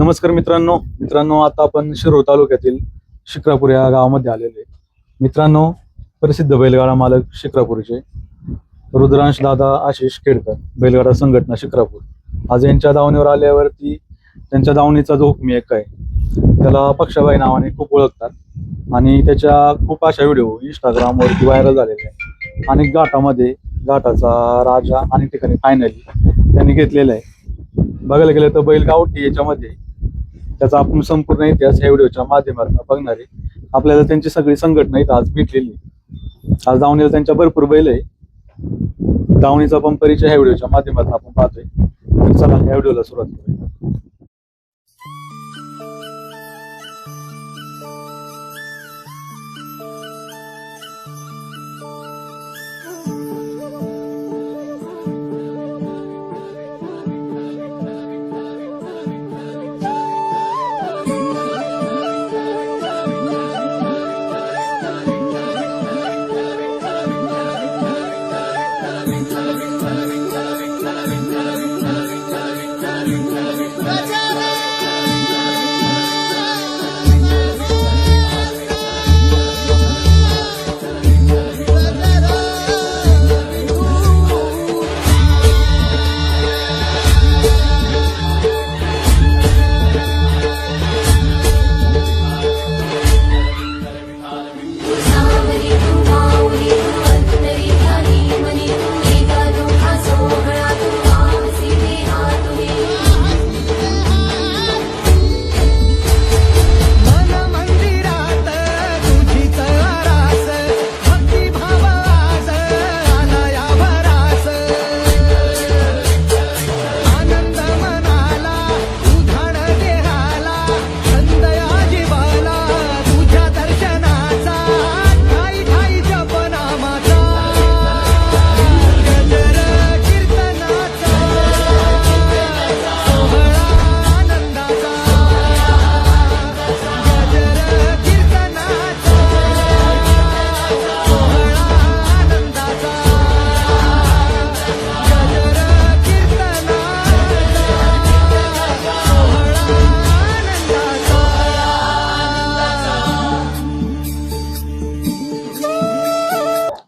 नमस्कार मित्रांनो आता आपण शिरूर तालुक्यातील शिक्रापूर या गावामध्ये आलेले मित्रांनो, प्रसिद्ध बैलगाडा मालक शिक्रापूरचे रुद्रांश दादा आशिष खेडकर, बैलगाडा संघटना शिक्रापूर, आज यांच्या दावणीवर आल्यावरती त्यांच्या दावणीचा जो हुकमी एक आहे त्याला पक्षाबाई नावाने खूप ओळखतात आणि त्याच्या खूप अशा व्हिडिओ इंस्टाग्रामवरती व्हायरल झालेले आहेत. अनेक घाटाचा राजा अनेक ठिकाणी फायनली त्यांनी घेतलेला आहे. बघायला गेलं तर बैल गावठी याच्यामध्ये त्याचा आपण संपूर्ण इतिहास या व्हिडिओच्या माध्यमातून बघणार आहे. आपल्याला त्यांची सगळी संघटना इथं आज भेटलेली. आज दावणीला त्यांच्या भरपूर बैल आहे. दावणीचा पण परिचय ह्या व्हिडिओच्या माध्यमातून आपण पाहतोय. तर चला या व्हिडिओला सुरुवात करूया.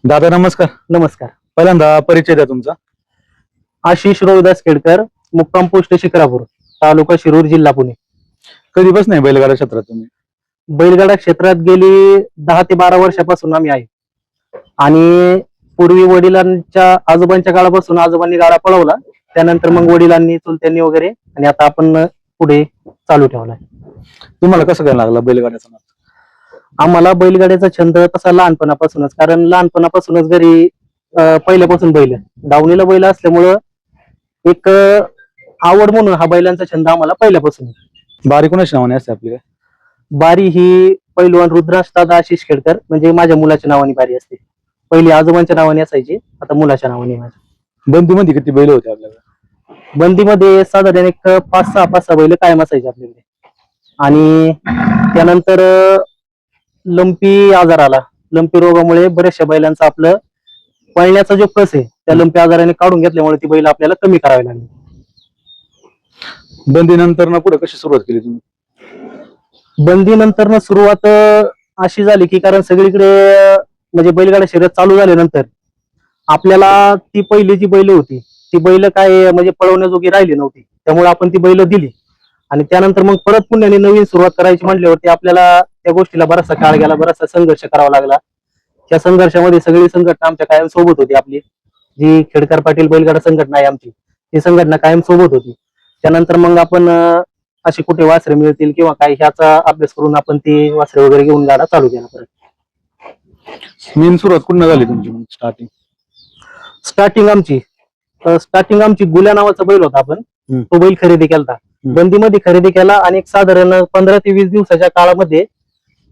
दादा नमस्कार. नमस्कार. पहिल्यांदा परिचय द्या तुमचा. आशिष रोहिदास खेडकर, मुक्काम पोस्ट शिक्रापूर, तालुका शिरूर, जिल्हा पुणे. कधीपासून आहे बैलगाडा क्षेत्रात तुम्ही? बैलगाडा क्षेत्रात गेली 10 ते 12 वर्षापासून आम्ही आहे. आणि पूर्वी वडिलांच्या आजोबांच्या काळापासून आजोबांनी गाडा पळवला, त्यानंतर मग वडिलांनी चुलत्यांनी वगैरे, आणि आता आपण पुढे चालू ठेवलाय. तुम्हाला कसं काय लागला बैलगाड्याचा नाद? आम्हाला बैलगाड्याचा छंद तसा लहानपणापासूनच, कारण लहानपणापासूनच घरी पहिल्यापासून बैल, दावणीला बैल असल्यामुळं एक आवड म्हणून हा बैलांचा छंद आम्हाला पहिल्यापासून. बारी कोणाच्या नावाने असते आपली? बारी ही पैलवान रुद्रांश दादा आशिष खेडकर, म्हणजे माझ्या मुलाच्या नावाने बारी असते. पहिली आजोबांच्या नावाने असायची, आता मुलाच्या नावाने. माझ्या बंदीमध्ये किती बैल होते आपल्याला? बंदीमध्ये साधारण एक 5-6 बैल कायम असायचे आपल्याकडे. आणि त्यानंतर लंपी आजार आला. लंपी रोगामुळे बऱ्याचशा बैलांचा आपलं पळण्याचा जो कस आहे त्या लंपी आजाराने काढून घेतल्यामुळे ती बैल आपल्याला कमी करावी लागली. बंदी नंतर ना पुढे कशी सुरुवात केली तुम्ही? बंदी नंतर सुरुवात अशी झाली की, कारण सगळीकडे म्हणजे बैलगाडा शर्यत चालू झाल्यानंतर आपल्याला ती पहिली जी बैल होती ती बैल काय म्हणजे पळवण्याजोगी राहिली नव्हती, त्यामुळे आपण ती बैल दिली. आणि त्यानंतर मग परत पुण्याने नवीन सुरुवात करायची म्हटल्यावरती आपल्याला त्या गोष्टीला बराचसा काळ गेला, बराचसा संघर्ष करावा लागला. त्या संघर्षामध्ये सगळी संघटना आमच्या कायम सोबत होती. आपली जी खेडकर पाटील बैलगाडा संघटना आहे आमची, ती संघटना कायम सोबत होती. त्यानंतर मग आपण अशी कुठे वासरे मिळतील किंवा काय ह्याचा अभ्यास करून आपण ती वासरे वगैरे घेऊन गाडा चालू केला. परत मेन सुरुवात कुठं झाली तुमची? स्टार्टिंग आमची गुल्या नावाचा बैल होता. आपण तो बैल खरेदी केला, बंदीमध्ये खरेदी केला, आणि एक साधारण 15 ते 20 दिवसाच्या काळामध्ये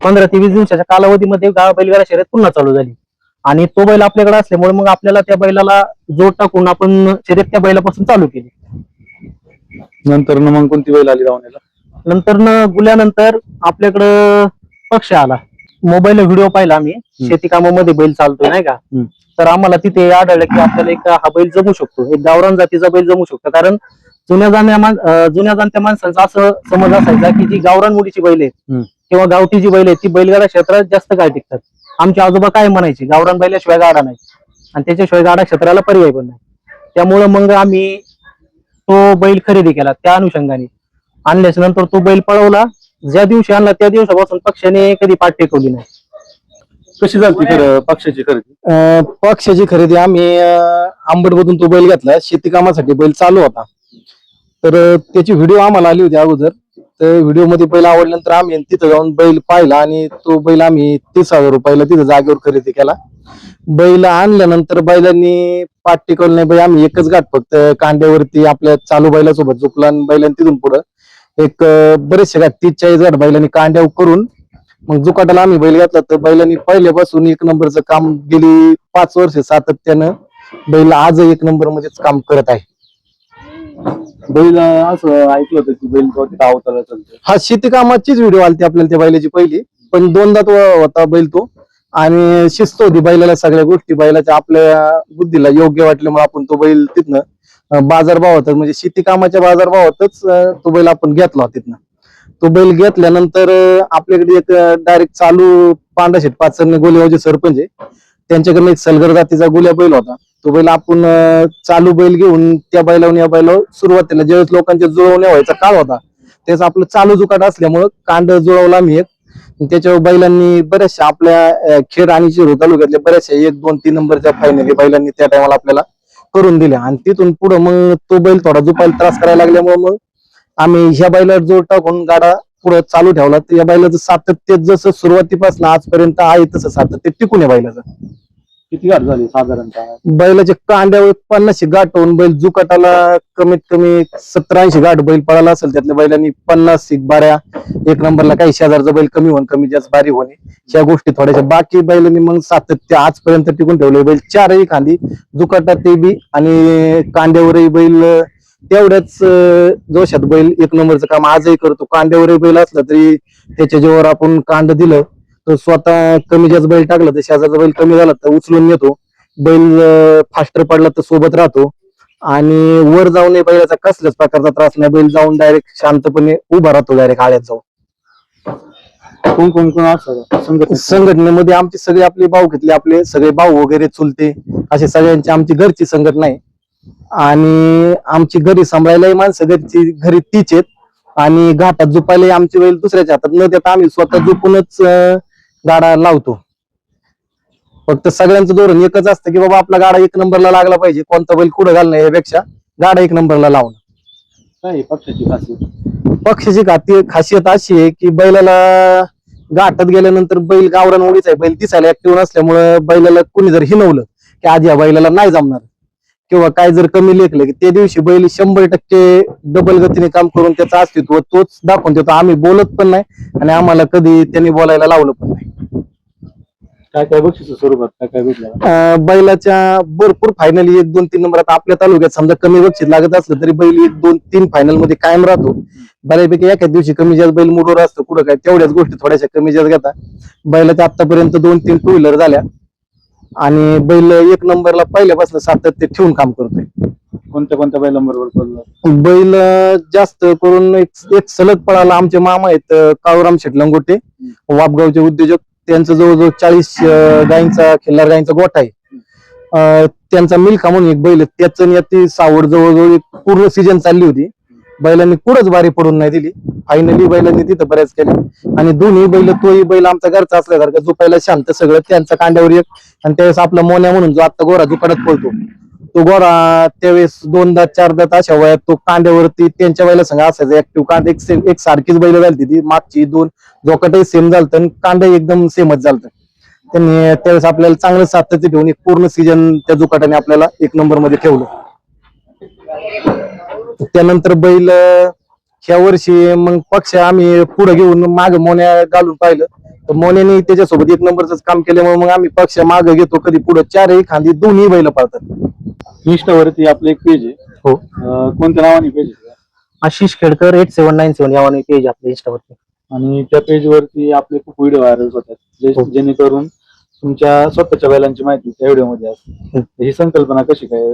15 ते 20 दिवसाच्या कालावधीमध्ये बैलगाडा शर्यत पुन्हा चालू झाली. आणि तो बैल आपल्याकडे असल्यामुळे मग आपल्याला त्या बैलाला जोड टाकून आपण शर्यत त्या बैलापासून चालू केली. नंतर मग कोणती बैल आली धावण्याला? नंतर गुल्यानंतर आपल्याकडं पक्ष आला. मोबाईल व्हिडिओ पाहिला आम्ही, शेती कामामध्ये बैल चालतोय नाही का, तर आम्हाला तिथे आढळलं की आपल्याला एक हा बैल जमू शकतो, एक गावरान जातीचा बैल जमू शकतो. कारण जुन्या जाणत्या माणसांचा असं समज असायचा की जी गावरान मुलीची बैल आहेत हम्म. किंवा गावठी जी बैल आहेत ती बैलगाडा क्षेत्रात जास्त काळ टिकतात. आमचे आजोबा काय म्हणायचे, गावरान बैलाशिवाय गाडा नाही आणि त्याच्याशिवाय गाडा क्षेत्राला पर्याय पण नाही. त्यामुळं मग आम्ही तो बैल खरेदी केला. त्या अनुषंगाने आणल्याच्या नंतर तो बैल पळवला. ज्या दिवशी आणला त्या दिवसापासून पक्षाने कधी पाठ टेकवली नाही. कशी झाली खरं पक्षाची खरेदी? पक्षाची खरेदी आम्ही आंबडमधून तो बैल घेतला. शेती कामासाठी बैल चालू होता, तर त्याची व्हिडिओ आम्हाला आली होती अगोदर. तर व्हिडिओ मध्ये बैल आवडल्यानंतर आम्ही तिथं जाऊन बैल पाहिला आणि तो बैल आम्ही 30,000 रुपयाला तिथं जागेवर खरेदी केला. बैल आणल्यानंतर बैलांनी पाठ टिकवलं नाही. बैल आम्ही एकच गाठ फक्त कांड्यावरती आपल्या चालू बैलासोबत झोपला आणि बैलांनी तिथून पुढं एक बरेचसे गाठ 30-40 गाठ बैलांनी कांड्यावर करून मग जुकाटाला आम्ही बैल घेतला. तर बैलांनी पहिल्यापासून एक नंबरचं काम गेली 5 वर्ष सातत्यानं बैल आज एक नंबर मध्येच काम करत आहे. बैल असं ऐकलं होतं की बैल तिथं अवताला चालतो. हा शेती कामाचीच व्हिडिओ आली आपल्याला त्या बैलाची पहिली, पण दोनदा तो होता बैल तो. आणि शिस्त होती बैलाला, सगळ्या गोष्टी बैलाच्या आपल्या बुद्धीला योग्य वाटल्यामुळे आपण तो बैल तिथनं बाजारभावातच म्हणजे शेती कामाच्या बाजारभावातच तो बैल आपण घेतला होता तिथनं. तो बैल घेतल्यानंतर आपल्याकडे एक डायरेक्ट चालू पांडाशेठ पाचरने गोलेगावचे सरपंच आहे, त्यांच्याकडे एक सलगर जातीचा गोल्या बैल होता. तो बैल आपण चालू बैल घेऊन त्या बैलावरून या बैलावर सुरुवातीला ज्यावेळेस लोकांच्या जुळवण्या व्हायचा काळ होता त्याच आपलं चालू जुकाट असल्यामुळं कांड जुळवला मी एक. त्याच्यावर बैलांनी बऱ्याचशा आपल्या खेड आणि शिरूर तालुक्यातल्या बऱ्याचशा 1, 2, 3 नंबरच्या फायनली बैलांनी त्या टायमाला आपल्याला करून दिल्या. आणि तिथून पुढे मग तो बैल थोडा जुपायला त्रास करायला लागल्यामुळे मग आम्ही ह्या बैलावर जोर टाकून गाडा पुढे चालू ठेवला. तर या बैलाचं सातत्य जसं सुरुवातीपासून आजपर्यंत आहे तसं सातत्य टिकून आहे बैलाचं. किती गाठ झाली साधारणतः? बैलाच्या कांड्यावर 50 गाठ होऊन बैल जुकाटाला कमीत कमी 70-80 गाठ बैल पळाला असेल. त्यातल्या बैलांनी 50 बाऱ्या एक नंबरला, काही शेजारचा बैल कमी होऊन कमी जास्त बारी होणे ह्या गोष्टी थोड्याशा. बाकी बैलांनी मग सातत्य आजपर्यंत टिकून ठेवले. बैल चारही खांदी जुकाटात ते बी आणि कांड्यावरही बैल तेवढ्याच जोशात बैल एक नंबरचं काम आजही करतो. कांड्यावरही बैल असला तरी त्याच्या जेव्हा आपण कांड दिलं तर स्वतः कमी जास्त बैल टाकला तर शेजारचा बैल कमी झाला तर उचलून नेतो. बैल फास्टर पडला तर सोबत राहतो आणि वर जाऊन बैलाचा कसल्याच प्रकारचा त्रास नाही. बैल जाऊन डायरेक्ट शांतपणे उभा राहतो डायरेक्ट आळ्यात जाऊन. कोण असतं संघटनेमध्ये आमचे सगळे आपले भाऊ घेतले, आपले सगळे भाऊ वगैरे चुलते असे सगळ्यांची आमची घरची संघटना आहे. आणि आमची घरी सांभाळायलाही माणसं घरची घरी तीच आहेत आणि घाटात झोपायला आमची बैल दुसऱ्याच्या हातात न देता आम्ही स्वतः झोपूनच गाडा लावतो. फक्त सगळ्यांचं धोरण एकच असतं की बाबा आपला गाडा एक नंबरला लागला पाहिजे, कोणता बैल कुठं घालणं यापेक्षा गाडा एक नंबरला लावणं. काय पक्षाची खासियत? पक्षाची खासियत अशी आहे की बैलाला घाटात गेल्यानंतर बैल गावरान ओळीचा आहे, बैल दिसायला ऍक्टिव्ह नसल्यामुळे बैलाला कुणी जर हिनवलं की आधी या बैलाला नाही जमणार किंवा काय जर कमी लेखलं की त्या दिवशी बैल 100% डबल गतीने काम करून त्याचं अस्तित्व तोच दाखवून देतो. आम्ही बोलत पण नाही आणि आम्हाला कधी त्यांनी बोलायला लावलं पण नाही. काय बक्षीस स्वरूपात काय भेटलं? बैलाच्या भरपूर फायनली 1, 2, 3 नंबरात आपल्या तालुक्यात समजा कमी बक्षीस लागत असलं तरी बैल 1, 2, 3 फायनल मध्ये कायम राहतो. बऱ्यापैकी एखाद्या दिवशी कमी जास्त बैल मुडवर असतो, कुठं काय तेवढ्याच गोष्टी थोड्याशा कमी जास्त घेतात. बैलाच्या आतापर्यंत 2-3 टू व्हीलर झाल्या आणि बैल एक नंबरला पहिल्यापासून सातत्य ठेवून काम करतोय. कोणत्या बैलांबरोबर पळला? बैल जास्त करून एक सलग पळाला. आमचे मामा आहेत काळूराम शेट लंगोटे, वापगावचे उद्योजक. त्यांचं जवळजवळ 40 गायींचा खिल्लार गायींचा गोठा आहे. त्यांचा मिल्खा म्हणून एक बैल, त्याचं याची सावड जवळजवळ एक पूर्ण सीजन चालली होती. बैलांनी कुठंच बारी पडून नाही दिली. फायनली बैलांनी तिथं बऱ्याच केल्या आणि दोन्ही बैल, तोही बैल आमचा घरचा असल्यासारखा झोपायला शांत सगळं त्यांचा कांड्यावर एक. आणि त्यावेळेस आपला मोन्या म्हणून जो आता गोरा जुकाटात पळतो तो गोरा त्यावेळेस 2दा 4दा अशा वयात तो कांड्यावरती त्यांच्या बैला संघ असायचा ऍक्टिव्ह. कांड एक सारखीच बैल झाली ती मागची 2 जोकाटही सेम झालत आणि कांड एकदम सेमच झालत. त्यांनी त्यावेळेस आपल्याला चांगलं सातत्य ठेवून एक पूर्ण सीजन त्या जुकाटाने आपल्याला 1 नंबर मध्ये ठेवलं. त्यानंतर बैल ह्या वर्षी मग पक्ष आम्ही पुढे घेऊन माग मोन्या घालून पाहिलं तर मोन्याने त्याच्यासोबत 1 नंबरच काम केल्यामुळे मग आम्ही पक्ष माग घेतो कधी पुढे. 4ही खांदी दोन्ही बैल पाळतात. इंस्टावरती आपलं एक पेज आहे. हो. कोणत्या नावाने पेज आहे? आशिष खेडकर 8797 या नावाने पेज आपल्या इंस्टावरती. आणि त्या पेज वरती आपले खूप व्हिडिओ व्हायरल होतात जेणेकरून तुमच्या स्वतःच्या बैलांची माहिती त्या व्हिडिओ मध्ये असते. ही संकल्पना कशी काय?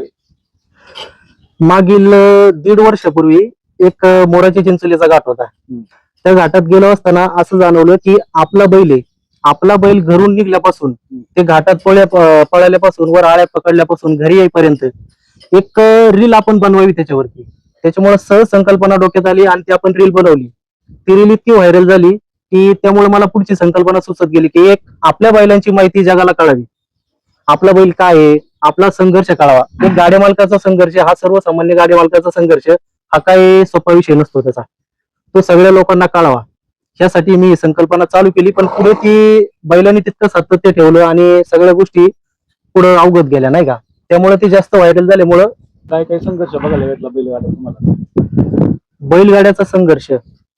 मागील 1.5 वर्षापूर्वी एक मोराच्या चिंचोलीचा घाट होता. त्या घाटात गेलो असताना असं जाणवलं की आपला बैल घरून निघल्यापासून ते घाटात पळाल्यापासून वर आळ्या पकडल्यापासून घरी येईपर्यंत एक रील आपण बनवावी त्याच्यावरती. त्याच्यामुळे सहज संकल्पना डोक्यात आली आणि ती आपण रील बनवली. ती रील इतकी व्हायरल झाली की त्यामुळे मला पुढची संकल्पना सुचत गेली की एक आपल्या बैलांची माहिती जगाला कळावी. आपला बैल काय आहे, आपला संघर्ष कळावा. एक गाडी मालकाचा संघर्ष हा सर्वसामान्य गाडी मालकाचा संघर्ष हा काही सोपा विषय नसतो त्याचा. तो सगळ्या लोकांना कळावा यासाठी मी ही संकल्पना चालू केली. पण पुढे ती बैलांनी तितकं सातत्य ठेवलं आणि सगळ्या गोष्टी पुढे अवगत गेल्या नाही का. त्यामुळे ते जास्त व्हायरल झाल्यामुळं काय काय संघर्ष बघायला भेटला बैलगाड्यात तुम्हाला? बैलगाड्याचा संघर्ष,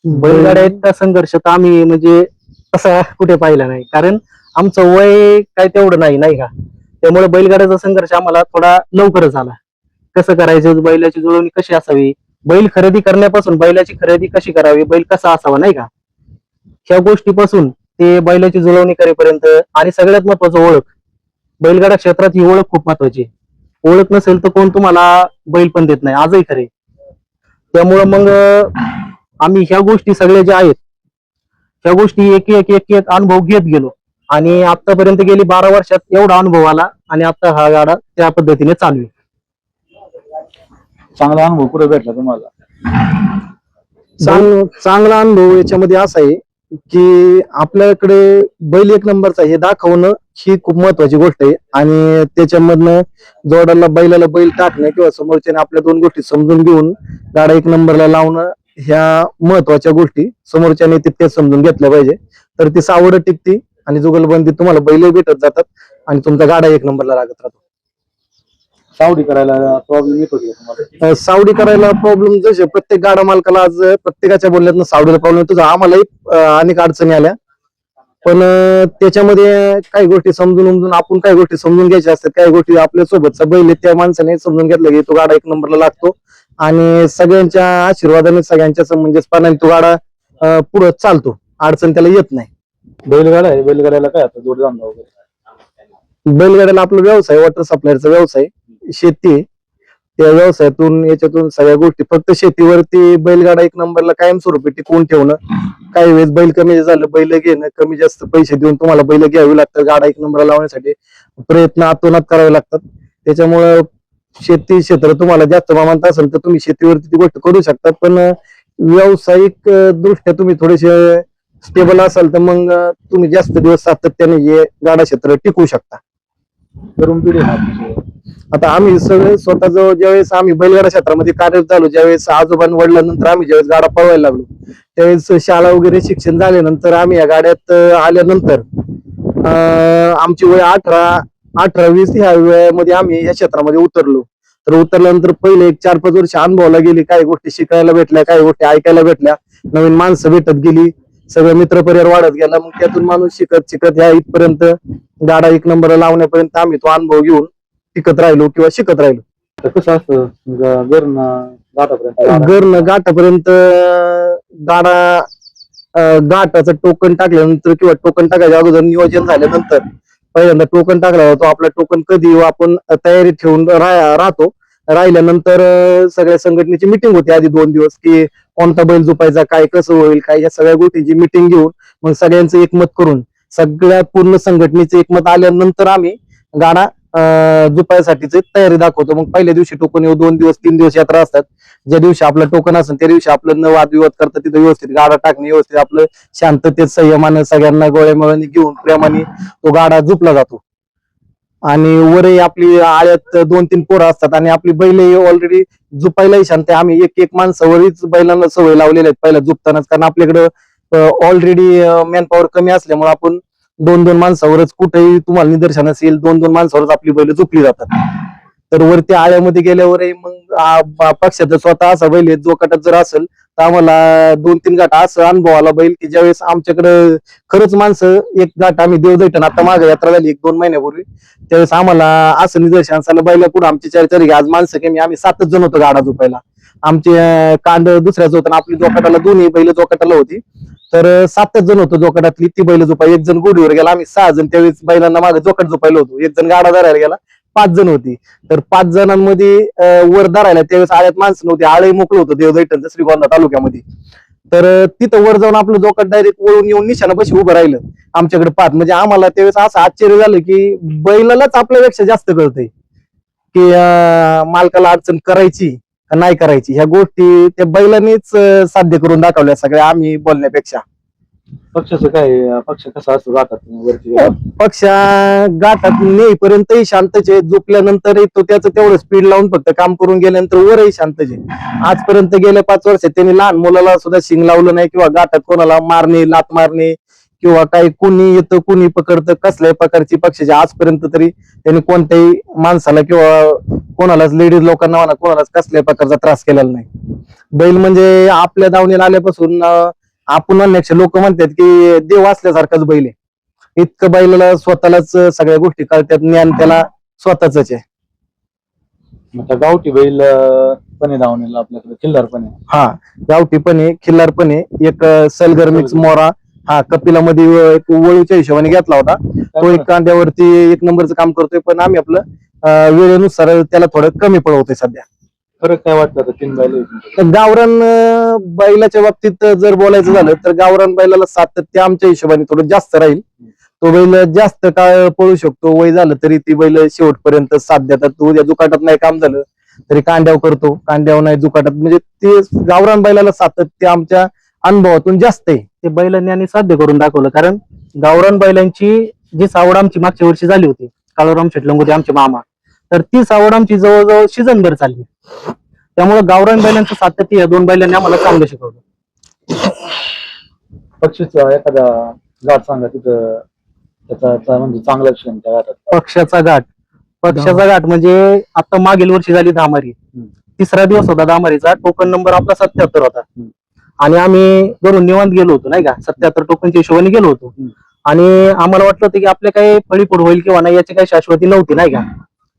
बैलगाड्या इतका संघर्ष तर आम्ही म्हणजे असा कुठे पाहिला नाही. कारण आमचं वय काय तेवढं नाही का. त्यामुळे बैलगाड्याचा संघर्ष आम्हाला थोडा लवकरच आला. कसं करायचं, बैलाची जुळवणी कशी असावी, बैल खरेदी करण्यापासून बैलाची खरेदी कशी करावी, बैल कसा असावा नाही का, ह्या गोष्टीपासून ते बैलाची जुळवणी करेपर्यंत. आणि सगळ्यात महत्वाचं ओळख. बैलगाडा क्षेत्रात ही ओळख खूप महत्वाची. ओळख नसेल तर कोण तुम्हाला बैल पण देत नाही, आजही खरे. त्यामुळं मग आम्ही ह्या गोष्टी सगळ्या ज्या आहेत ह्या गोष्टी एक एक अनुभव घेत गेलो आणि आतापर्यंत गेली 12 वर्षात एवढा अनुभव आला आणि आता हा गाडा त्या पद्धतीने चालू आहे. चांगला अनुभव पुढे भेटला तुम्हाला? चांगला अनुभव याच्यामध्ये असा आहे की आपल्याकडे बैल एक नंबरचा हे दाखवणं ही खूप महत्वाची गोष्ट आहे. आणि त्याच्यामधनं जोडाला बैलाला बैल टाकणं किंवा समोरच्याने आपल्या 2 गोष्टी समजून घेऊन गाडा एक नंबरला लावणं ह्या महत्वाच्या गोष्टी समोरच्याने तितक्याच समजून घेतल्या पाहिजे. तर ती सावड टिकती आणि जुगलबंदी तुम्हाला बैल भेटत जातात आणि तुमचा गाडा एक नंबरला लागत राहतो. सावडी करायला प्रॉब्लेम येतो का तुम्हाला? सावडी करायला प्रॉब्लेम जसे प्रत्येक गाडा मालकाला आज प्रत्येकाच्या बोलण्यातनं सावडीला प्रॉब्लेम येतो. आम्हालाही अनेक अडचणी आल्या. पण त्याच्यामध्ये काही गोष्टी समजून आपण काही गोष्टी समजून घ्यायच्या असतात. काही गोष्टी आपल्या सोबतचा बैल आहे त्या माणसाने समजून घेतलं की तो गाडा एक नंबरला लागतो आणि सगळ्यांच्या आशीर्वादाने सगळ्यांच्या समंजसपणाने तो गाडा पुढे चालतो. अडचण त्याला येत नाही. बैलगाडा आहे, बैलगाड्याला काय आता जोडधंदा वगैरे? बैलगाड्याला आपला व्यवसाय वॉटर सप्लायरचा व्यवसाय, शेती आहे. त्या व्यवसायातून याच्यातून सगळ्या गोष्टी फक्त शेतीवरती बैलगाडा एक नंबरला कायमस्वरूपी टिकवून ठेवणं. काही वेळेस बैल कमी झालं, बैल घेणं, कमी जास्त पैसे देऊन तुम्हाला बैल घ्यावी लागतात. गाडा एक नंबरला लावण्यासाठी प्रयत्न आतोनात करावे लागतात. त्याच्यामुळं शेती क्षेत्र तुम्हाला जास्त प्रमाणात असेल तर तुम्ही शेतीवरती ती गोष्ट करू शकता. पण व्यावसायिक दृष्ट्या तुम्ही थोडेसे स्टेबल असाल तर मग तुम्ही जास्त दिवस सातत्याने हे गाडा क्षेत्र टिकवू शकता. तरुण पिढी आहे आपली. आता आम्ही सगळे स्वतः ज्यावेळेस आम्ही बैलगाडा क्षेत्रामध्ये कार्यरत झालो, ज्यावेळेस आजोबां वडिलांनंतर आम्ही ज्यावेळेस गाडा पळवायला लागलो, त्यावेळेस शाळा वगैरे शिक्षण झाल्यानंतर आम्ही या गाड्यात आल्यानंतर आमची वय 18-20 ह्या वयामध्ये आम्ही या क्षेत्रामध्ये उतरलो. तर उतरल्यानंतर पहिले एक 4-5 वर्ष अनुभवाला गेली, काही गोष्टी शिकायला भेटल्या, काही गोष्टी ऐकायला भेटल्या, नवीन माणसं भेटत गेली, सगळं मित्रपरिवार वाढत गेला. मग त्यातून माणूस शिकत ह्या इथपर्यंत गाडा एक नंबरला लावण्यापर्यंत आम्ही तो अनुभव घेऊन टिकत राहिलो किंवा शिकत राहिलो. तर कसं असतं घरनं गाठापर्यंत गाडा गाठाचं टोकन टाकल्यानंतर किंवा टोकन टाकायच्या अगोदर नियोजन झाल्यानंतर पहिल्यांदा टोकन टाकला जातो. आपला टोकन कधी येऊ आपण तयारी ठेवून राहतो. राहिल्यानंतर सगळ्या संघटनेची मिटिंग होती आधी 2 दिवस की कोणता बैल झोपायचा, काय कसं होईल, काय या सगळ्या गोष्टींची मिटिंग घेऊन मग सगळ्यांचं एकमत करून सगळ्या पूर्ण संघटनेचं एकमत आल्यानंतर आम्ही गाडा झोपायसाठीची तयारी दाखवतो. मग पहिल्या दिवशी टोकन येऊ, 2 दिवस 3 दिवस यात्रा असतात. ज्या दिवशी आपलं टोकन असेल त्या दिवशी आपलं न वादविवाद करता तिथं व्यवस्थित गाडा टाकणे, व्यवस्थित आपलं शांततेत संयमानं सगळ्यांना गोळ्यामेळाने घेऊन प्रेमाने तो गाडा झोपला जातो. आणि वरही आपली आळ्यात 2-3 पोरं असतात आणि आपली बैल ऑलरेडी झोपायलाही शांत आहे. आम्ही एक माणसावरच बैलांना सवय लावलेल्या आहेत पहिला झोपतानाच. कारण आपल्याकडं ऑलरेडी मॅनपॉवर कमी असल्यामुळे आपण 2-2 माणसावरच कुठेही तुम्हाला निदर्शन असेल 2-2 माणसावरच आपली बैल झोपली जातात. तर वरती आळ्यामध्ये गेल्यावरही मग पक्षात स्वतः असा बैल जो गटात जर असेल तर आम्हाला 2-3 गाठा असं अनुभव आला बैल की ज्यावेळेस आमच्याकडे खरंच माणसं एक गाठ आम्ही देवदैठण आता मागे यात्रा झाली 1-2 महिन्यापूर्वी, त्यावेळेस आम्हाला असं निदर्शन आलं बैला पुढे आमची चर्चा आज माणसं कमी, आम्ही 7च जण होतो गाडा झोपायला. आमचे कांड दुसऱ्याच होतं आपली जोकाटाला 2 बैल जोकाटाला होती. तर 7च जण होतो जोकाटातली ती बैल झोपाय. 1 जण गोडीवर गेला, आम्ही 6 जण त्यावेळेस बैलांना मागे जोकाट झोपायला होतो. 1 जण गाडा धरायला गेला, 5 जण होती. तर 5 जणांमध्ये वर धरायला त्यावेळेस आळ्यात माणसं नव्हती, आळही मोकळं होतं देवदैठणचं श्रीगोंदा तालुक्यामध्ये. तर तिथं वर जाऊन आपलं जोकाट डायरेक्ट वळून येऊन निशाणापाशी उभं राहिलं आमच्याकडे पाहत. म्हणजे आम्हाला त्यावेळेस असं आश्चर्य झालं की बैलालाच आपल्यापेक्षा जास्त कळतंय की मालकाला अडचण करायची का नाही करायची. ह्या गोष्टी त्या बैलांनीच साध्य करून दाखवल्या सगळ्या, आम्ही बोलण्यापेक्षा. पक्षाचं काय, पक्ष कसा असतो गाठात वरती पक्ष गाठात नेईपर्यंतही शांतच आहे, झोपल्यानंतरही तो त्याचं तेवढं स्पीड लावून फक्त काम करून गेल्यानंतर वरही शांतच आहे. आजपर्यंत गेल्या 5 वर्षात त्यांनी लहान मुलाला सुद्धा शिंग लावलं नाही, किंवा गाठात कोणाला मारणे, लात मारणे, किंवा काही कुणी येतं कुणी पकडतं, कसल्याही प्रकारची पक्षाची आजपर्यंत तरी त्यांनी कोणत्याही माणसाला किंवा कोणालाच, लेडीज लोकांना म्हणा, कोणालाच कसल्याही प्रकारचा त्रास केलेला नाही. बैल म्हणजे आपल्या दावणीला आल्यापासून आपण अनेक लोक म्हणतात की देव असल्यासारखाच बैल आहे. इतकं बैलाला स्वतःलाच सगळ्या गोष्टी कळतात, ज्ञान त्याला स्वतःच आहे. आता गावठी बैल पण आहे धावणीला आपल्याकडे, खिल्लार पण आहे. हा, गावठी पण आहे, खिल्लार पण आहे. एक सलगर मिक्स मोरा, हा कपिलामध्ये एक वळूच्या हिशोबाने घेतला होता. तो एक कांद्यावरती 1 नंबरचं काम करतोय, पण आम्ही आपलं वेळेनुसार त्याला थोडं कमी पळवतोय सध्या. फरक काय वाटलं आता 3 बैल तर गावरान बैलाच्या बाबतीत जर बोलायचं झालं तर गावरान बैलाला सातत्य आमच्या हिशोबाने थोडं जास्त राहील. तो बैल जास्त काळ पळू शकतो, वय झालं तरी ती बैल शेवटपर्यंत साथ देतात. तो उद्या जुकाटात नाही काम झालं तरी कांड्याव करतो, कांड्याव नाही जुकाटात, म्हणजे ते गावरान बैलाला सातत्य आमच्या अनुभवातून जास्त आहे. ते बैलांनी आणि साध्य करून दाखवलं. कारण गावरान बैलांची जी सावड आमची मागच्या वर्षी झाली होती, काळूराम शेटलंगोटे आमचे मामा, तर ती सावड आमची जवळजवळ सीझनभर चालली. त्यामुळे गावरान बैलांचं सातत्य या 2 बैलांनी आम्हाला चांगलं शिकवलं. पक्षीचा एखादा गाठ सांगा तिथं, त्याचा म्हणजे चांगला क्षण त्या गाठात. पक्षाचा घाट म्हणजे आता मागील वर्षी झाली धामारी, 3रा दिवस होता धामारीचा. टोकन नंबर आपला 77 होता. आणि आम्ही घरून निवांत गेलो होतो नाही का, 77 टोकनच्या हिशोबाने गेलो होतो. आणि आम्हाला वाटलं होतं की आपल्या काही फळीफोड होईल किंवा नाही याची काही शाश्वती नव्हती नाही का,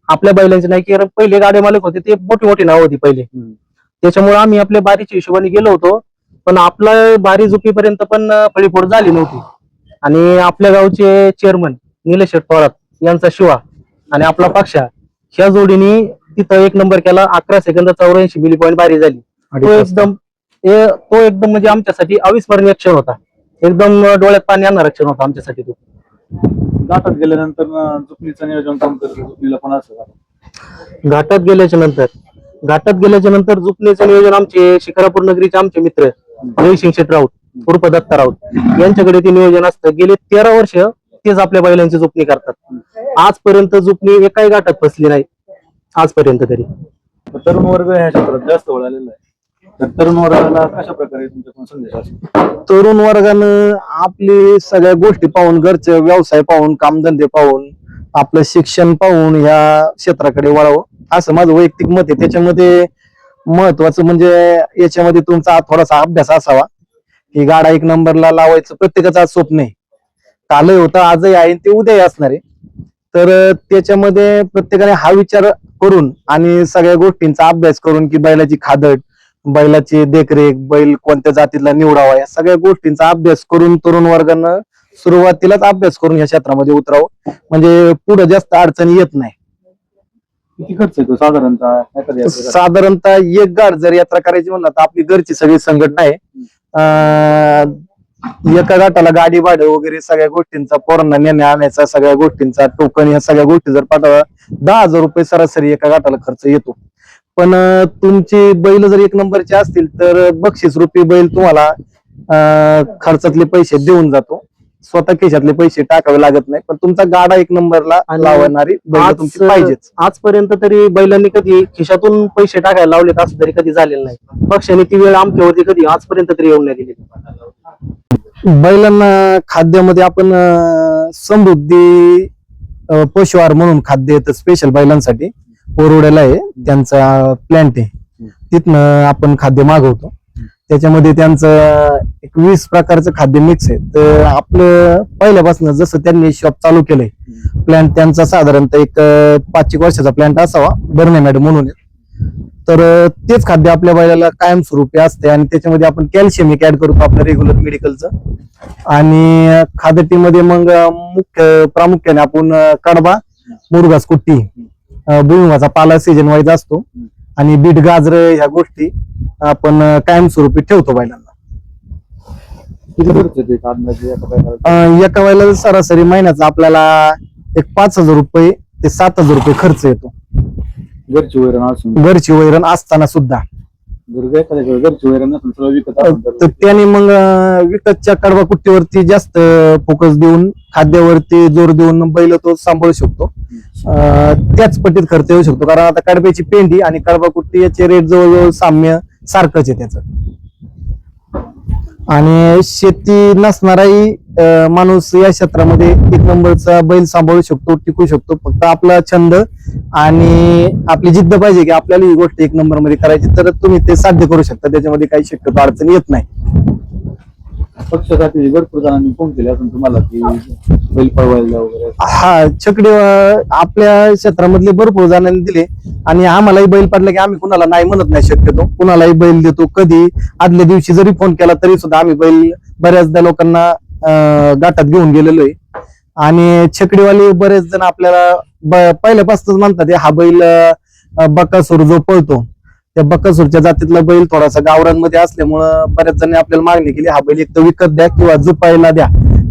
आपल्या बैलांची नाही. की पहिले गाडे मालक होते ते मोठी मोठी नाव होती पहिले, त्याच्यामुळे आम्ही आपल्या बारीच्या हिशोबाने गेलो होतो. पण आपला बारी झुकीपर्यंत पण फळीफोड झाली नव्हती. आणि आपल्या गावचे चेअरमन निलेश थोरात यांचा शिवा आणि आपला पक्षा, ह्या जोडीने तिथं 1 नंबर केला. 11 सेकंद 84 मिली पॉईंट बारी झाली. तो एकदम म्हणजे आमच्यासाठी अविस्मरणीय क्षण होता. एकदम डोळ्यात पाणी आणणारा क्षण होता आमच्यासाठी तो. गाठात गेल्यानंतर जुपणीचं नियोजन काम करतो, जुपणीला पण असं घाटात गेल्याच्या नंतर झुकण्याचं नियोजन आमचे शिकारापूर नगरीचे आमचे मित्र जयसिंग शेट राऊत उर्फ दत्ता राऊत यांच्याकडे ते नियोजन असतं. गेले 13 वर्ष तेच आपल्या बैलांची जुपणी करतात. आजपर्यंत जुपणी एकाही गाठात फसली नाही आजपर्यंत तरी. तरुण वर्ग ह्या क्षेत्रात जास्त वळालेला आहे. तर तरुण वर्गाला कशा प्रकारे तुमच्याकडून संदेश असतो? तरुण वर्गानं आपली सगळ्या गोष्टी पाहून, घरचे व्यवसाय पाहून, कामधंदे पाहून, आपलं शिक्षण पाहून ह्या क्षेत्राकडे वळावं असं माझं वैयक्तिक मत आहे. त्याच्यामध्ये महत्वाचं म्हणजे याच्यामध्ये तुमचा थोडासा अभ्यास असावा. की गाडा 1 नंबरला लावायचं प्रत्येकाचं आज स्वप्न आहे. कालही होतं, आजही आहे, ते उद्याही असणार आहे. तर त्याच्यामध्ये प्रत्येकाने हा विचार करून आणि सगळ्या गोष्टींचा अभ्यास करून, की बैलाची खादड, बैलाची देखरेख, बैल कोणत्या जातीला निवडावा, या सगळ्या गोष्टींचा अभ्यास करून तरुण वर्गानं सुरुवातीलाच अभ्यास करून या क्षेत्रामध्ये उतरावं, म्हणजे पुढे जास्त अडचणी येत नाही. किती खर्च येतो साधारणतः एखाद्या यात्रेला? साधारणतः एक गाड जर यात्रा करायची म्हणलं तर आपली घरची सगळी संघटना आहे. एका गाठाला गाडी भाडं वगैरे सगळ्या गोष्टींचा, पोरांना नेण्या आणायचा, सगळ्या गोष्टींचा टोकन, या सगळ्या गोष्टी जर पाठवा 10,000 रुपये सरासरी एका गाठाला खर्च येतो. पण तुमची बैल जर 1 नंबरचे असतील तर बक्षीस रुपये बैल तुम्हाला खर्चातले पैसे देऊन जातो. स्वतः खिशातले पैसे टाकावे लागत नाही, पण तुमचा गाडा 1 नंबरला लावणारी बैल तुमची पाहिजेच. आजपर्यंत तरी बैलांनी कधी खिशातून पैसे टाकायला लावलेत असं तरी कधी झालेलं नाही. पक्षाने ती वेळ आमच्यावरती कधी आजपर्यंत तरी येऊन नाही दिली. बैलांना खाद्यामध्ये आपण समृद्धी पशुहार म्हणून खाद्य येतं स्पेशल बैलांसाठी. ओरोड्याला आहे त्यांचा प्लॅन्ट आहे, तिथनं आपण खाद्य मागवतो. त्याच्यामध्ये त्यांचं 20 प्रकारचं खाद्य मिक्स आहे. तर आपलं पहिल्यापासून जसं त्यांनी शॉप चालू केलंय, प्लॅन्ट त्यांचा साधारणतः एक 5 वर्षाचा प्लॅन्ट असावा, बर्ने मॅडम म्हणून. तर तेच खाद्य आपल्या बैलाला कायमस्वरूपी असते आणि त्याच्यामध्ये आपण कॅल्शियम ऍड करतो आपल्या रेग्युलर मेडिकलचं. आणि खाद्यटीमध्ये मग प्रामुख्याने आपण कडबा, मुरघास कुट्टी भुईमुगाचा पाला सीजन वाईज असतो आणि बीट गाजर ह्या गोष्टी आपण कायमस्वरूपी ठेवतो बैलांना. किती खर्च येतो एक अंदाजे एका बैलाला? एका बैलाला सरासरी महिन्याचा आपल्याला एक 5,000 रुपये ते 7,000 रुपये खर्च येतो, घरची वैरण असून. घरची वैरण असताना सुद्धा. जर एखाद्याकडे घरची वैरण नसून सगळं विकत असेल तर त्याने मग विकतच्या कडवा कुट्टीवरती जास्त फोकस देऊन खाद्यावरती जोर देऊन बैल तो सांभाळू शकतो. त्याच पटीत खर्च येऊ शकतो, कारण आता कडब्याची पेंडी आणि कडवा कुट्टी याचे रेट जवळजवळ साम्य सारखंच आहे त्याचं. आणि शेती नसणाराही माणूस या क्षेत्रामध्ये एक नंबरचा बैल सांभाळू शकतो, टिकू शकतो. फक्त आपला छंद आणि आपली जिद्द पाहिजे की आपल्याला ही गोष्ट एक नंबर मध्ये करायची, तर तुम्ही ते साध्य करू शकता. त्याच्यामध्ये काही शक्यतो अडचण येत नाही. पक्षासाठी भरपूर जणांनी फोन केले असून तुम्हाला की बैल पळवायला वगैरे. हा छकडी आपल्या क्षेत्रामधले भरपूर जणांनी दिले आणि आम्हालाही बैल पडला की आम्ही कुणाला नाही म्हणत नाही, शक्यतो कुणालाही बैल देतो. कधी आदल्या दिवशी जरी फोन केला तरी सुद्धा आम्ही बैल बऱ्याचदा लोकांना गाठात घेऊन गेलेलो आहे. आणि छकडीवाले बरेच जण आपल्याला पहिल्यापासूनच म्हणतात हा बैल बकासूर जो पळतो त्या बकासूरच्या जातीतला बैल थोडासा गावरांमध्ये असल्यामुळं बऱ्याच जणांनी आपल्याला मागणी केली हा बैल एक तर विकत द्या किंवा जुपायला द्या.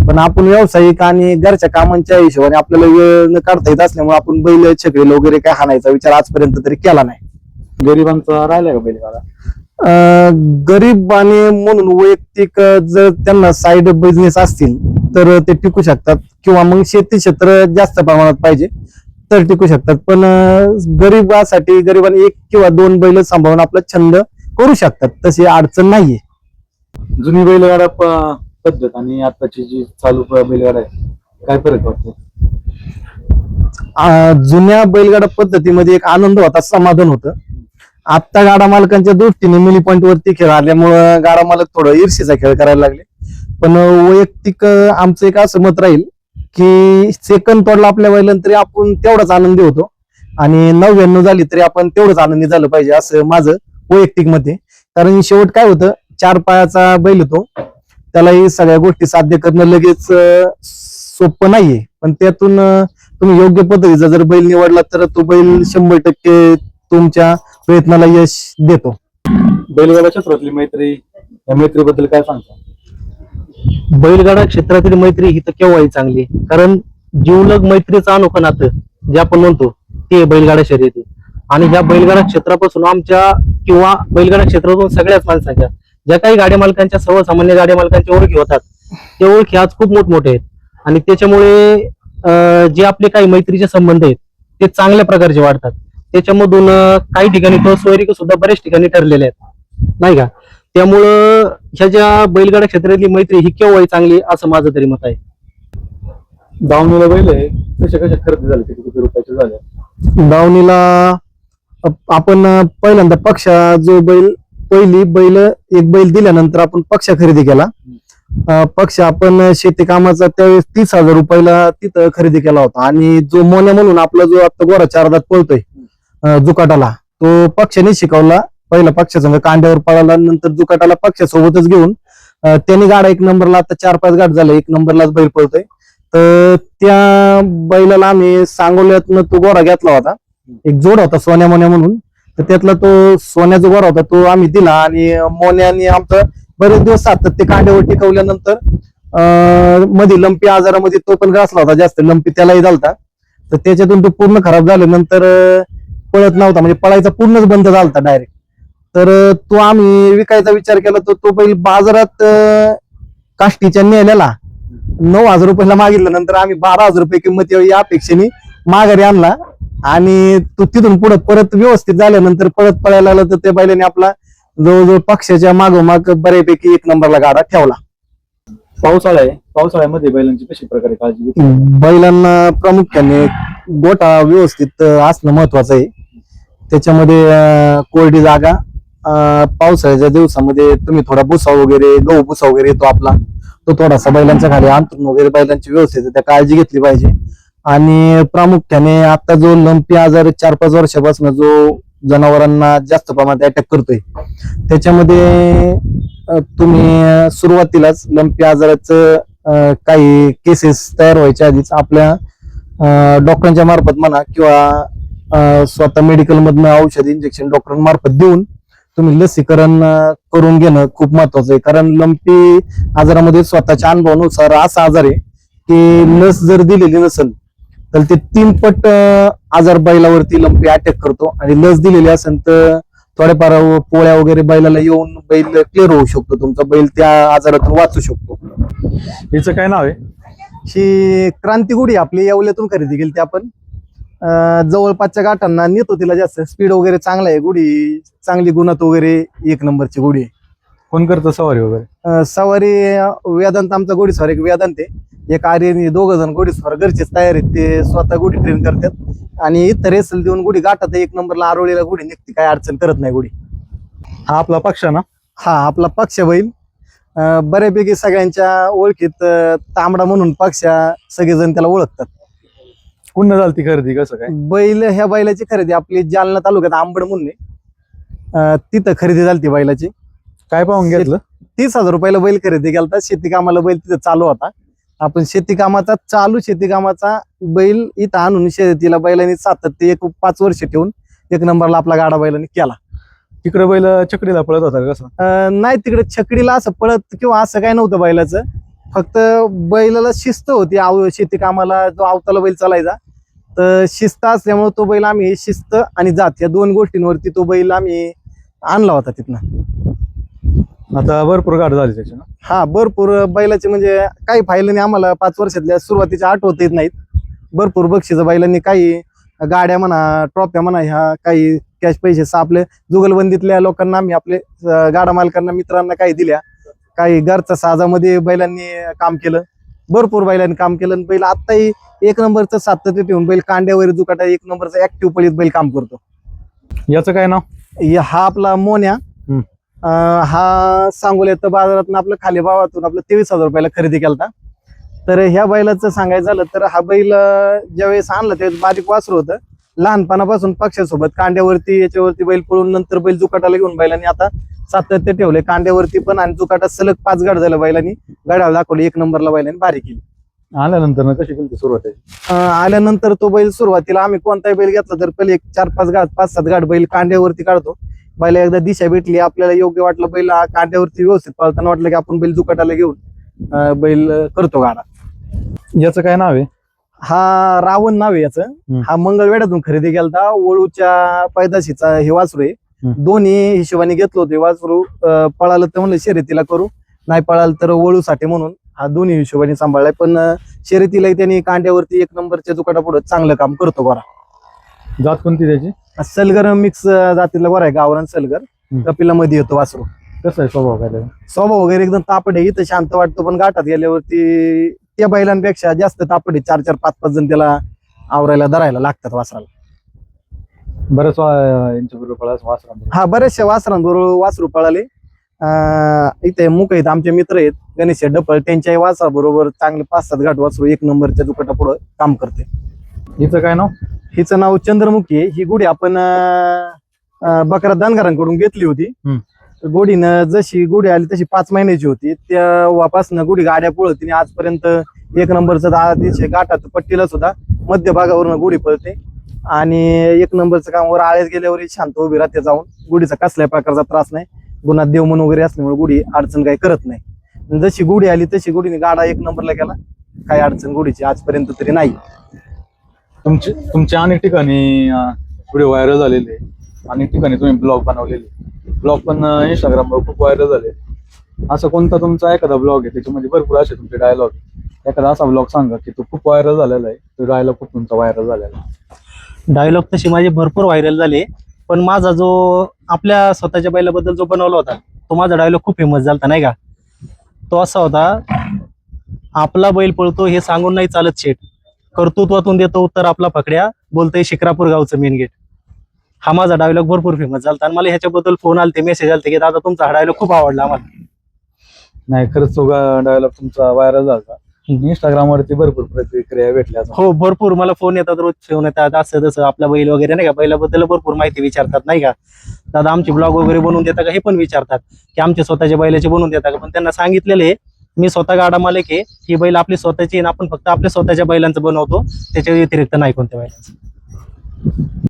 पण आपण व्यावसायिक आणि घरच्या कामांच्या हिशोबाने आपल्याला वेळ न काढता येत असल्यामुळे आपण बैल छकडीला वगैरे काय हाणायचा विचार आजपर्यंत तरी केला नाही. गरिबांचा राहिला का बैलगाडा? गरीब आणि म्हणून वैयक्तिक जर त्यांना साईड बिझनेस असतील तर ते टिकू शकतात, किंवा मग शेती क्षेत्र जास्त प्रमाणात पाहिजे तर टिकू शकतात. पण गरिबांनी 1 किंवा 2 बैल सांभाळून आपला छंद करू शकतात, तशी अडचण नाहीये. जुनी बैलगाडा पद्धत आणि आताची जी चालू बैलगाडा आहे काय फरक वाटतो? जुन्या बैलगाडा पद्धतीमध्ये एक आनंद होता, समाधान होतं. आता गाडा मालकांच्या दृष्टीने मिनी पॉइंट वरती खेळ आल्यामुळं गाडा मालक थोडं ईर्षेचा खेळ करायला लागले. पण वैयक्तिक आमचं एक असं मत राहील की सेकंद तोडला आपल्या बैलांना तरी आपण तेवढाच आनंदी होतो आणि 99 झाली तरी आपण तेवढंच आनंदी झालं पाहिजे, असं माझं वैयक्तिक मत आहे. कारण शेवट काय होतं, 4 पायाचा बैल होतो, त्यालाही सगळ्या गोष्टी साध्य करणं लगेच सोपं नाहीये. पण त्यातून तुम्ही योग्य पद्धतीचा जर बैल निवडला तर तो बैल 100% तुमच्या प्रयत्नाला यश देतो. बैलगाडा क्षेत्रातली मैत्री, या मैत्रीबद्दल काय सांगता? बैलगाडा क्षेत्रातील मैत्री ही तर केव्हाही चांगली आहे. कारण जीवलग मैत्रीचं अनोखं नातं जे आपण म्हणतो ते बैलगाडा शर्यती. आणि ह्या बैलगाडा क्षेत्रापासून आमच्या किंवा बैलगाडा क्षेत्रातून सगळ्याच माणसांच्या ज्या काही गाड्या मालकांच्या सर्वसामान्य गाड्या मालकांच्या ओळखी होतात त्या ओळखी आज खूप मोठमोठे आहेत. आणि त्याच्यामुळे जे आपले काही मैत्रीचे संबंध आहेत ते चांगल्या प्रकारचे वाढतात. त्याच्यामधून काही ठिकाणी तो सोयरीक सुद्धा बऱ्याच ठिकाणी ठरलेले आहेत, नाही का? त्यामुळं ह्या ज्या बैलगाडा क्षेत्रातली मैत्री ही केव्हाही चांगली असं माझं तरी मत आहे. दावणीला बैल आहे कशा खरेदी झाले, किती रुपयाचे झाले? दावणीला आपण पहिल्यांदा पक्षा जो एक बैल दिल्यानंतर आपण पक्षा खरेदी केला. पक्ष आपण शेती कामाचा त्यावेळेस 30,000 रुपयाला तिथं खरेदी केला होता. आणि जो मोन्या म्हणून आपला जो आता गोरा 4 दात पळतोय जुकाटाला, तो पक्षाने शिकवला. पहिला पक्षासंग कांड्यावर पळाला, नंतर जुकाटाला पक्षासोबतच घेऊन त्याने गाडा 1 नंबरला, आता 4-5 गाठ झाला 1 नंबरलाच बैल पळतोय. तर त्या बैलाला आम्ही सांगोल्यातनं तो गोरा घेतला होता, एक जोड होता सोन्या मोन्या म्हणून. तर त्यातला तो सोन्या जो गोरा होता तो आम्ही दिला आणि मोन्याने आमचं बरेच दिवस सातत्य कांड्यावर टिकवल्यानंतर मध्ये लंपी आजारामध्ये तो पण ग्रासला होता, जास्त लंपी त्यालाही झालता. तर त्याच्यातून तो पूर्ण खराब झाल्यानंतर पळत नव्हता, म्हणजे पळायचा पूर्णच बंद झालता डायरेक्ट. तर तो आम्ही विकायचा विचार केला, तर तो बैल बाजारात काष्टीच्या नेल्याला 9,000 रुपयाला मागितलं. नंतर आम्ही 12,000 रुपये किंमत या अपेक्षेने माघारी आणला आणि तो तिथून पुढे परत व्यवस्थित झाल्यानंतर परत पळायला लागला. तर त्या बैलाने आपला जवळजवळ पक्षाच्या मागोमाग बऱ्यापैकी 1 नंबरला गाडा ठेवला. पावसाळा आहे, पावसाळ्यामध्ये बैलांची कशी प्रकारे काळजी घेतली? बैलांना प्रामुख्याने गोठा व्यवस्थित असणं महत्वाचं आहे. त्याच्यामध्ये कोरडी जागा, पावसाळ्याच्या दिवसामध्ये तुम्ही थोडा भुसा वगैरे, गहू भुसा वगैरे येतो आपला, तो थोडासा बैलांच्या खाली अंतरून वगैरे बैलांची व्यवस्थित त्या काळजी घेतली पाहिजे. आणि प्रामुख्याने आता जो लंपी आजार 4-5 वर्षापासून जो जनावरांना जास्त प्रमाणात अटॅक करतोय, त्याच्यामध्ये तुम्ही सुरुवातीलाच लंपी आजाराचं काही केसेस तयार व्हायच्या आधीच आपल्या डॉक्टरांच्या मार्फत म्हणा किंवा स्वतः मेडिकल मधनं औषध इंजेक्शन डॉक्टरांमार्फत देऊन तुम्ही लसीकरण करून घेणं खूप महत्वाचं आहे. कारण लंपी आजारामध्ये स्वतःच्या अनुभवानुसार असा आजार आहे की लस जर दिलेली नसेल तर ते 3 पट आजार बैलावरती लंपी अटॅक करतो आणि लस दिलेली असेल तर थोड्याफार पोळ्या वगैरे बैलाला येऊन बैल क्लिअर होऊ शकतो, तुमचा बैल त्या आजारातून वाचू शकतो. हिचं काय नाव आहे? ही क्रांतिगुडी आपली येवल्यातून खरेदी केली ती आपण. जवळपासच्या गाठांना नेतो तिला, जास्त स्पीड वगैरे चांगला आहे, गुढी चांगली गुणात वगैरे 1 नंबरची गुढी आहे. कोण करतं सवारी वगैरे? सवारी वेदांत आमचा घोडीस्वार एक वेदांत आहे, एक आर्यन, 2 जण घोडीस्वार घरचेच तयार आहेत, ते स्वतः गुढी ट्रेन करतात आणि इतर रेसल देऊन गुढी गाठात 1 नंबरला आरोळीला गुढी निघते, काय अडचण करत नाही गुढी. हा आपला पक्ष ना? हा आपला पक्ष बैल बऱ्यापैकी सगळ्यांच्या ओळखीत तांबडा म्हणून पक्ष सगळेजण त्याला ओळखतात. कुठं झाली ती खरेदी, कसं काय? बैल ह्या बैलाची खरेदी आपली जालना तालुक्यात आंबड म्हणून आहे, तिथं खरेदी झाली ती बैलाची. काय पाहून घेतलं? 30,000 रुपयाला बैल खरेदी केला. शेती कामाला बैल तिथं चालू होता. आपण शेती कामाचा बैल इथं आणून शेतीला बैलांनी सातत्य 5 वर्ष ठेवून 1 नंबरला आपला गाडा बैलांनी केला. तिकडे बैल चकडीला पळत होता का कसं? नाही, तिकडे छकडीला असं पळत किंवा असं काय नव्हतं बैलाचं, फक्त बैलाला शिस्त होती. शेती कामाला जो आवताला बैल चालायचा, तर शिस्त असल्यामुळे तो बैल आम्ही शिस्त आणि जात या 2 गोष्टींवरती तो बैल आम्ही आणला होता तिथनं. आता भरपूर गाठ झाली त्याची ना? हा, भरपूर बैलाचे म्हणजे काही फायलांनी आम्हाला 5 वर्षातल्या सुरुवातीच्या आठवत येत नाहीत. भरपूर बक्षीस बैलांनी, काही गाड्या म्हणा, ट्रॉफ्या म्हणा, ह्या काही कॅश पैसे आपले जुगलबंदीतल्या लोकांना आम्ही आपले गाडा मालकांना मित्रांना काही दिल्या. काही घरच्या साजामध्ये बैलांनी काम केलं, भरपूर बैलांनी काम केलं. बैल आत्ताही 1 नंबरचं सातत्य ठेवून बैल कांड्यावर जुकाटा 1 नंबरचा ऍक्टिव्ह पळीत बैल काम करतो. याचं काय नाव? हा आपला मोन्या. हा सांगोल्यात बाजारातून आपलं खाली भावातून आपलं 23,000 रुपयाला खरेदी केला. तर ह्या बैलाचं सांगायचं झालं तर हा बैल ज्यावेळेस आणला त्यावेळेस बारीक वासरू होतं. लहानपणापासून पक्षासोबत कांड्यावरती याच्यावरती बैल पळून नंतर बैल जुकाटाला घेऊन बैलांनी आता सातत्य ठेवले कांड्यावरती पण, आणि जुकाटात सलग 5 गाड झालं बैलांनी, गाड्याला दाखवली 1 नंबरला बैलांनी बारीक केली. आल्यानंतर ना कशी केली सुरुवात? आल्यानंतर तो बैल सुरुवातीला आम्ही कोणताही बैल घेतला तर पहिले 4-5 गाड 5-7 गाड बैल कांड्यावरती काढतो. बैला एकदा दिशा भेटली, आपल्याला योग्य वाटलं, बैल कांड्यावरती व्यवस्थित पळताना वाटलं की आपण बैल जुकाटाला घेऊन बैल करतो गाडा. याचं काय नाव आहे? हा रावण नाव आहे याचं. हा मंगळवेढ्यातून खरेदी केला. वळूच्या पैदाशीचा हे वासरू आहे. दोन्ही हिशोबाने घेतलं होतं वासरू. पळालं तर म्हणलं शर्यतीला करू, नाही पळालं तर वळूसाठी म्हणून हा दोन्ही हिशोबाने सांभाळलाय. पण शर्यतीलाही त्यांनी कांड्यावरती 1 नंबरच्या जुकाटा पुढे चांगलं काम करतो. गोरा जात कोणती त्याची? सलगर मिक्स जातीतला गोरा आहे, गावरान सलगर. कपिला मध्ये येतो वासरू. कसं आहे स्वभाव काय? स्वभाव वगैरे एकदम तापट आहे, इथं शांत वाटतो, पण गाठात गेल्यावरती त्या बैलांपेक्षा जास्त तापट आहे. 4-4, 5-5 जण त्याला आवरायला धरायला लागतात वासराला. बऱ्याच यांच्याबरोबर पळास वासरांबरोबर? हा, बरेचशा वासरांबरोबर वासरू पळाले. इथे मुक आहेत, आमचे मित्र आहेत गणेश डपळ, त्यांच्याही वासराबरोबर चांगले 5-7 गाठ वासरू 1 नंबरच्या दुकाटा पुढे काम करते. हिचं काय नाव? हिचं नाव चंद्रमुखी आहे. ही गुढी आपण बकरा दानगारांकडून घेतली होती. गुढीनं जशी गुढी आली तशी 5 महिन्याची होती. तेव्हापासून गुढी गाड्या पळत तिने आजपर्यंत 1 नंबरचं 10 गाठात पट्टीला सुद्धा मध्य भागावरून गुढी पळते आणि 1 नंबरचं काम वर आळ्यात गेल्यावर शांत उभी राहते जाऊन. गुढीचा कसल्याही प्रकारचा त्रास नाही. गुन्हा देवमन वगैरे असल्यामुळे गुढी अडचण काही करत नाही. जशी गुढी आली तशी गुढीने गाडा 1 नंबरला गेला. काही अडचण गुढीची आजपर्यंत तरी नाही. तुमच्या अनेक ठिकाणी व्हिडिओ व्हायरल झालेले, अनेक ठिकाणी तुम्ही ब्लॉग बनवलेले. ब्लॉग पण इंस्टाग्रामवर खूप व्हायरल झाले. असं कोणता तुमचा एखादा ब्लॉग आहे त्याच्यामध्ये भरपूर असे तुमचे डायलॉग, एखादा असा ब्लॉग सांगा की तो खूप व्हायरल झालेला आहे, तो डायलॉग खूप तुमचा व्हायरल झालेला आहे? डायलॉग तसे माझे भरपूर व्हायरल झाले, पण माझा जो आपल्या स्वतःच्या बैलाबद्दल जो बनवला होता तो माझा डायलॉग खूप फेमस झाला नाही का. तो असा होता, आपला बैल पळतो हे सांगून नाही चालत शेट, कर्तृत्वातून देतो उत्तर आपला पकड्या, बोलतोय शिक्रापूर गावचं मेन गेट. हा माझा डायलॉग भरपूर फेमस झाला आणि मला ह्याच्याबद्दल फोन आलते, मेसेज आलते की दादा तुमचा हा डायलॉग खूप आवडला आम्हाला. नाही, खरंच तो डायलॉग तुमचा व्हायरल झाला. इंस्टाग्राम वरती भरपूर प्रतिक्रिया भेटल्या. हो, भरपूर मला फोन येतात, रोज फोन येतात, असं तसं आपला बैल वगैरे नाही का, बैलाबद्दल भरपूर माहिती विचारतात नाही का. दादा आमचे ब्लॉग वगैरे बनवून देता का हे पण विचारतात, की आमचे स्वतःच्या बैलाचे बनवून देता का. पण त्यांना सांगितलेले मी स्वतः गाडा मालक आहे, ही बैल आपली स्वतःची, आपण फक्त आपल्या स्वतःच्या बैलांचं बनवतो, त्याच्या व्यतिरिक्त नाही कोणत्या बैलांचं.